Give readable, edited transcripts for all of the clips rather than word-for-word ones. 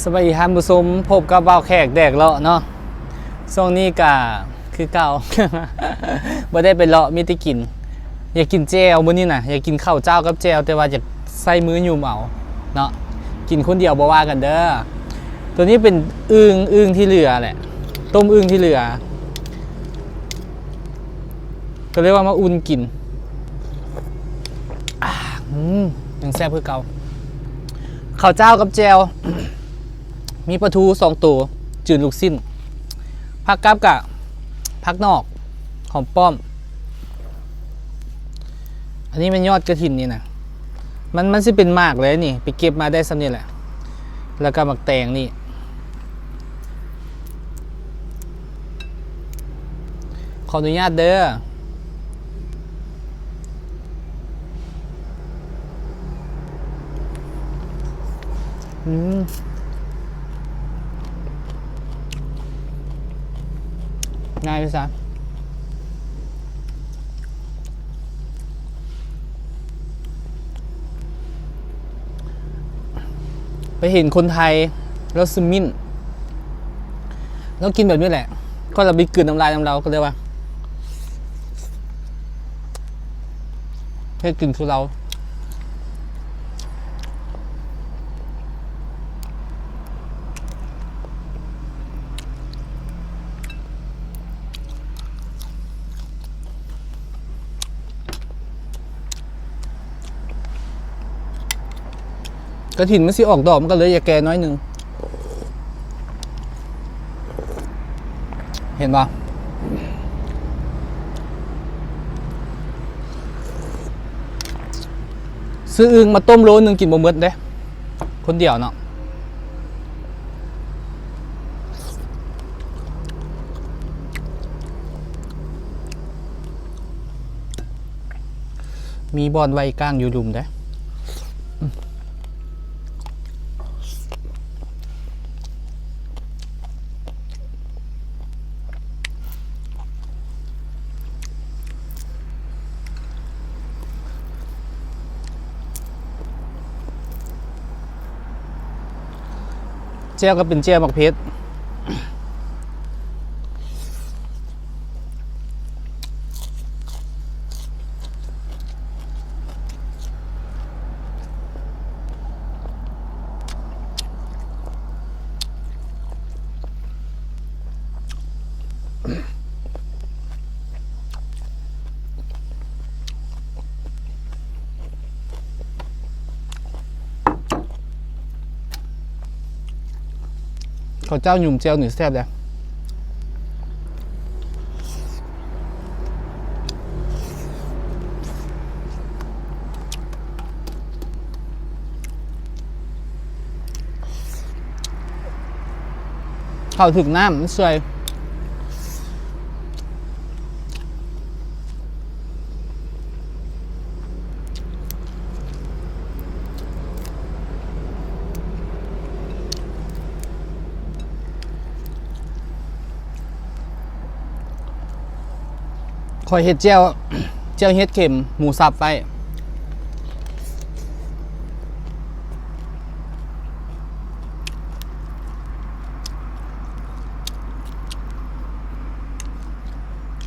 สวัสดีท่านผู้ชมพบกับบ่าวแขกแดกเลาะเนาะช่วงนี้ก็คือเก่า บ่ได้ไปเลาะมีแต่กินอยากกินแจ่วมื้อนี้น่ะอยากกินข้าวเจ้ากับแจ่วแต่ว่าอยากใส่มื้อยุ่มเอาเนาะกินคนเดียวบ่ว่ากันเด้อตัวนี้เป็นอึ่งที่เหลือแหละต้มอึ่งที่เหลือก็เรียกว่ามาอุ่นกินยังแซ่บคือเก่าข้าวเจ้ากับแจ่ว มีปลาทู2 ตัวจืดลูกสิ้นผักกับกะผักนอกหอมป้อมอันนี้มันยอดกระถินนี่นะมันสิเป็นมากเลยนี่ไปเก็บมาได้สำนี่แหละแล้วก็หมักแตงนี่ขออนุญาตเด้อง่ายพี่สาวไปเห็นคนไทยแล้วซึมมิ่นแล้วกินแบบนี้แหละก็เราไปกลืนน้ำลายเราก็เรียกว่าให้กลืนคือเรากระถินมันสิออกดอกมันก็เลยอย่าแก่น้อยหนึ่งเห็นปะซื้ออึ่งมาต้มโลนึงกินบ่หมดเด้คนเดียวเนาะมีบอนไว้ก้างอยู่ดุมเด้เจ้าก็เป็นเจ้าหมักเพชรเขาเจ้าหยุ่มเจ้าหนึ่งแซ่บเลยเขาถึงน้ำมันสวยคอยเห็ดเจียวเห็ดเข็มหมูสับไป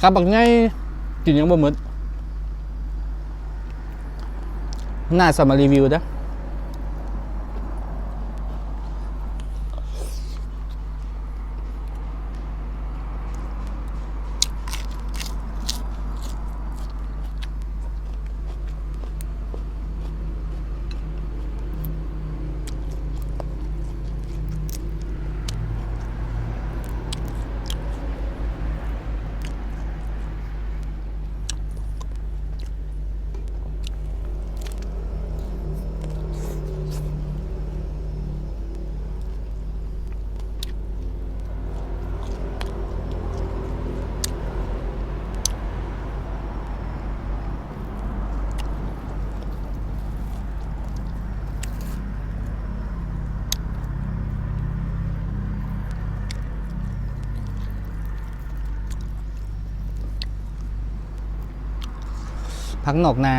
กับบักไงกินยังบ่หมดน่าสมารีวิวเด้อพักหนอกนา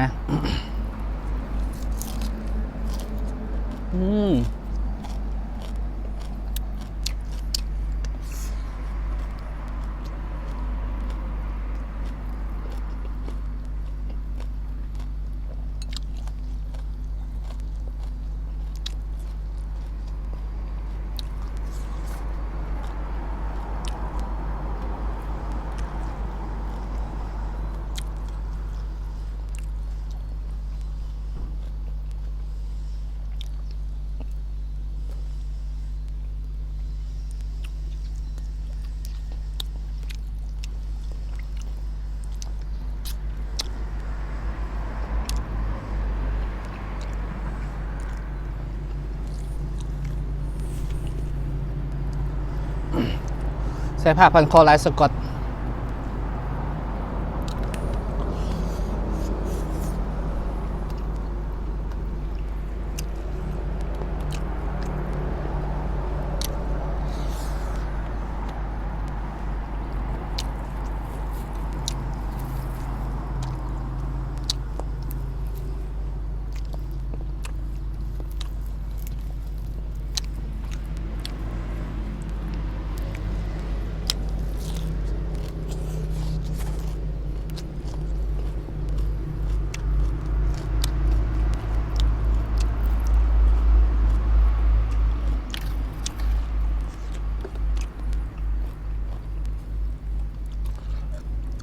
ใส่ผ้าพันคอลายสกอต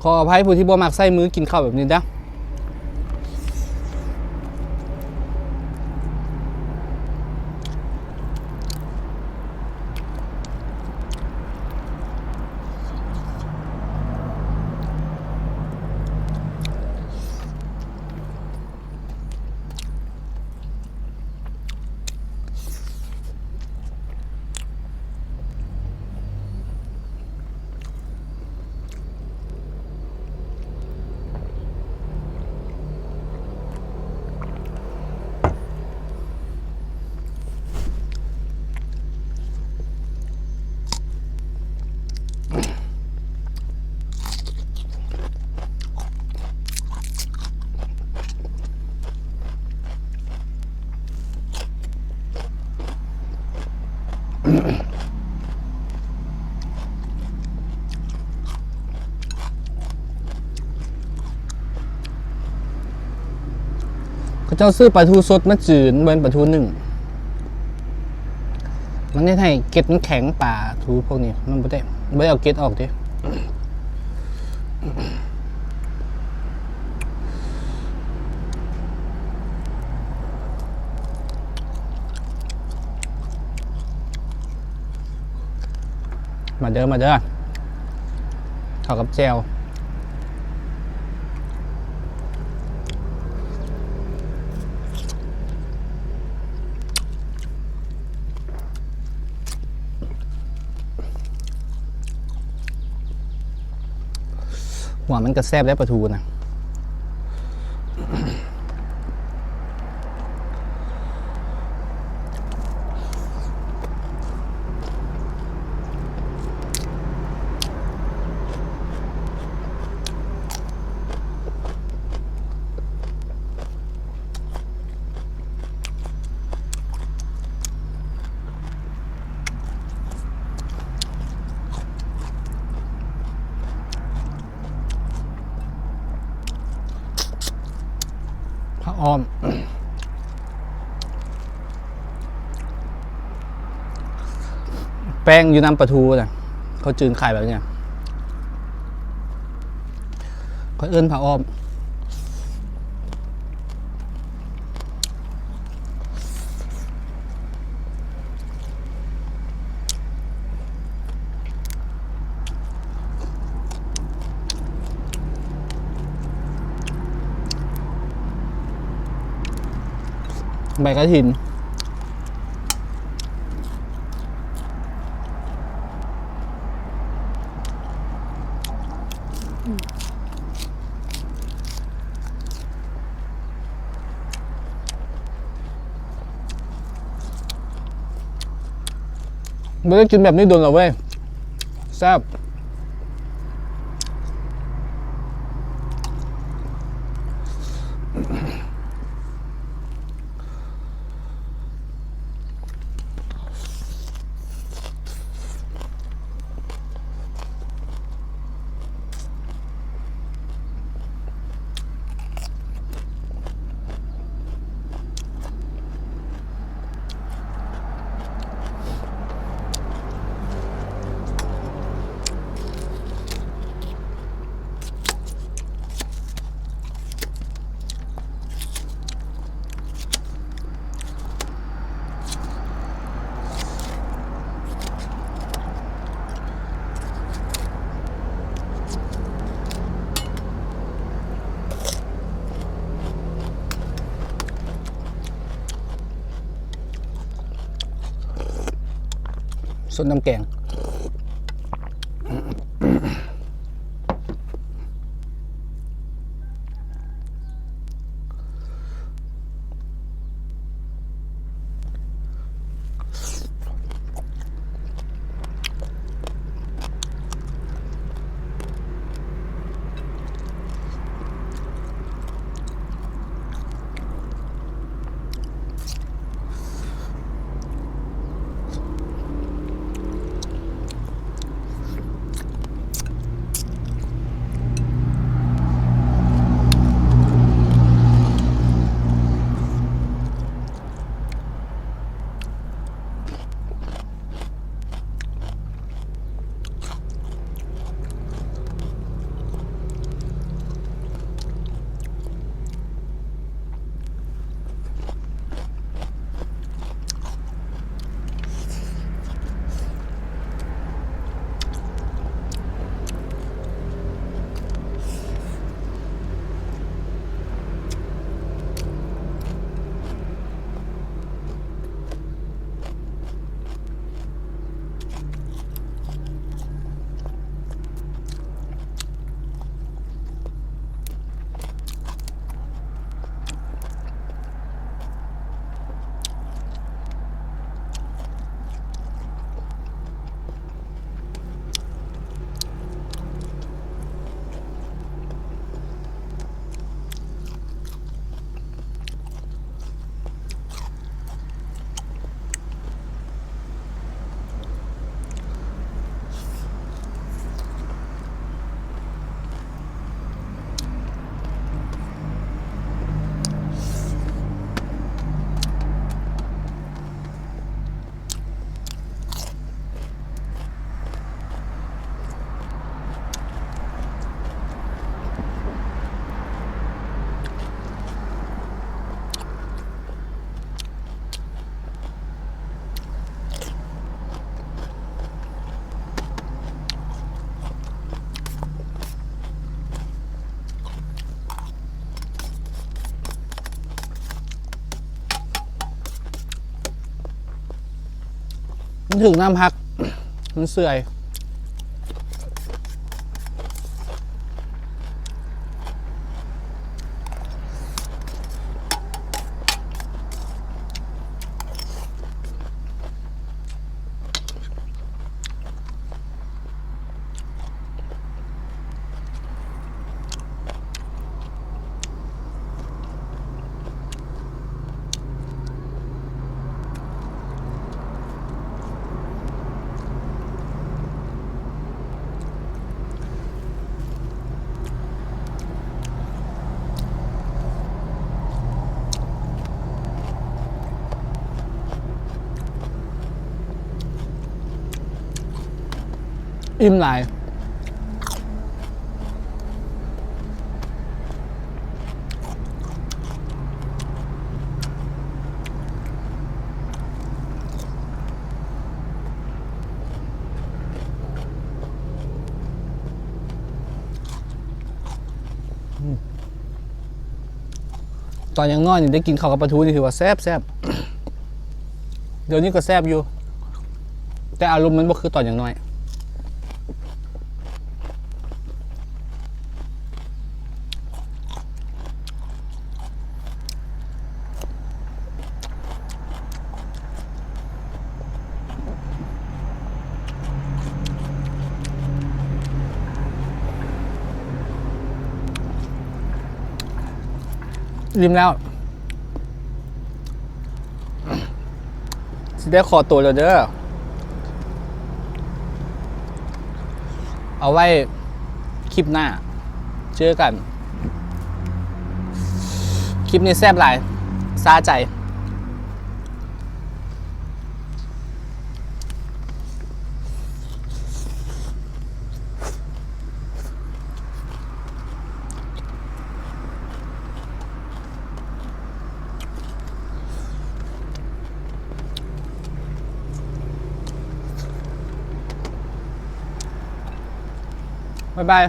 ขออภัยผู้ที่บ่มักใส่มือกินข้าวแบบนี้นะเขาเจ้าซื้อปลาทูสดมาจืดเหมือนปลาทูนึ่งมันได้ให้เกล็ดมันแข็งปลาทูพวกนี้มันไม่ได้เอาเกล็ดออกดิมาเด้อเข้ากับแจวหัวมันกระแซบได้ปลาทูนะผ้าอ้อม แป้งอยู่น้ำปลาทูนะเขาจืนขายแบบนี้เขาเอิ้นผ้าอ้อมใบกระถินไม่ได้กินแบบนี้โดนหรอเว้ยแซ่บสดน้ำแกง มันถึงน้ำพัก มันเสื่อย อิ่มหลายตอนยังน้อยนี่ได้กินข้าวกับปลาทูนี่ถือว่าแซ่บแซ่บ เดี๋ยวนี้ก็แซ่บอยู่ แต่อารมณ์มันบ่คือตอนยังน้อยริมแล้ว สิได้ขอตัวแล้วเด้อ เอาไว้คลิปหน้า เจอกัน คลิปนี้แซ่บหลายซาใจบ๊ายบาย